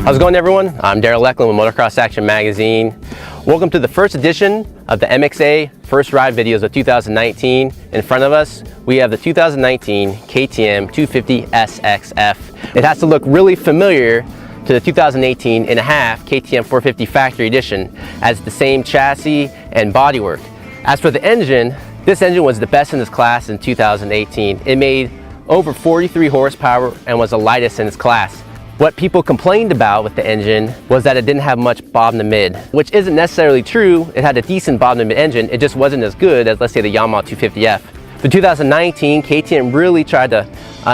How's it going, everyone? I'm Darryl Lecklin with Motocross Action Magazine. Welcome to the first edition of the MXA First Ride videos of 2019. In front of us, we have the 2019 KTM 250 SXF. It has to look really familiar to the 2018 and a half KTM 450 Factory Edition, as the same chassis and bodywork. As for the engine, this engine was the best in its class in 2018. It made over 43 horsepower and was the lightest in its class. What people complained about with the engine was that it didn't have much bottom to mid, which isn't necessarily true. It had a decent bottom to mid engine, it just wasn't as good as, let's say, the Yamaha 250F. For 2019, KTM really tried to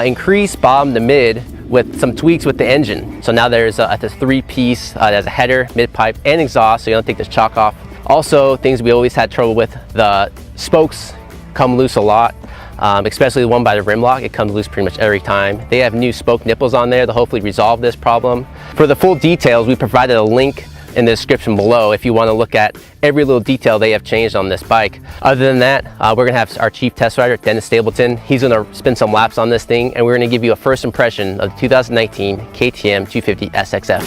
increase bottom to mid with some tweaks with the engine. So now there's a three-piece, there's a header, mid-pipe, and exhaust, so you don't take this chalk off. Also, things we always had trouble with, the spokes come loose a lot. Especially the one by the rim lock, it comes loose pretty much every time. They have new spoke nipples on there to hopefully resolve this problem. For the full details, we provided a link in the description below if you want to look at every little detail they have changed on this bike. Other than that, we're going to have our chief test rider, Dennis Stapleton. He's going to spin some laps on this thing, and we're going to give you a first impression of the 2019 KTM 250 SXF.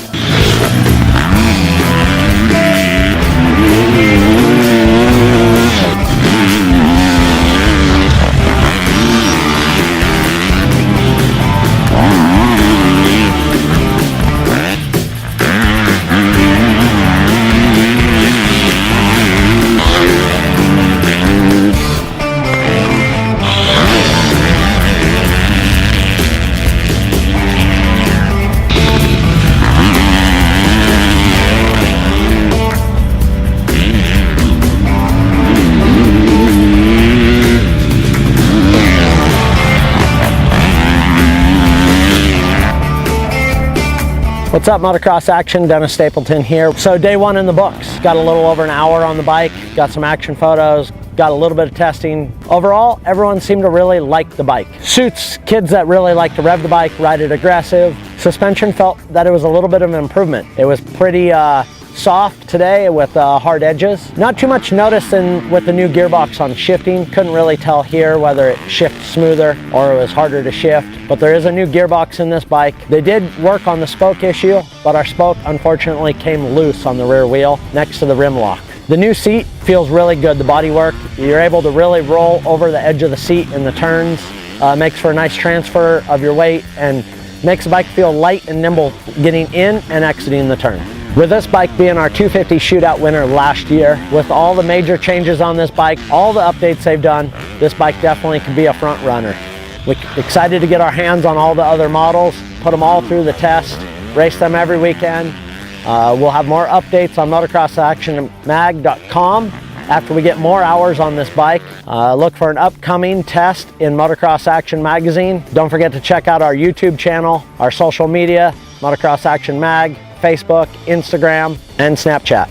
What's up, Motocross Action? Dennis Stapleton here. So day one in the books. Got a little over an hour on the bike, got some action photos, got a little bit of testing. Overall, everyone seemed to really like the bike. Suits kids that really like to rev the bike, ride it aggressive. Suspension felt that it was a little bit of an improvement. It was pretty soft today with hard edges. Not too much notice with the new gearbox on shifting. Couldn't really tell here whether it shifts smoother or it was harder to shift, but there is a new gearbox in this bike. They did work on the spoke issue, but our spoke unfortunately came loose on the rear wheel next to the rim lock. The new seat feels really good, the bodywork. You're able to really roll over the edge of the seat in the turns. Makes for a nice transfer of your weight and makes the bike feel light and nimble getting in and exiting the turn. With this bike being our 250 shootout winner last year, with all the major changes on this bike, all the updates they've done, this bike definitely could be a front runner. We're excited to get our hands on all the other models, put them all through the test, race them every weekend. We'll have more updates on motocrossactionmag.com after we get more hours on this bike. Look for an upcoming test in Motocross Action Magazine. Don't forget to check out our YouTube channel, our social media, Motocross Action Mag, Facebook, Instagram, and Snapchat.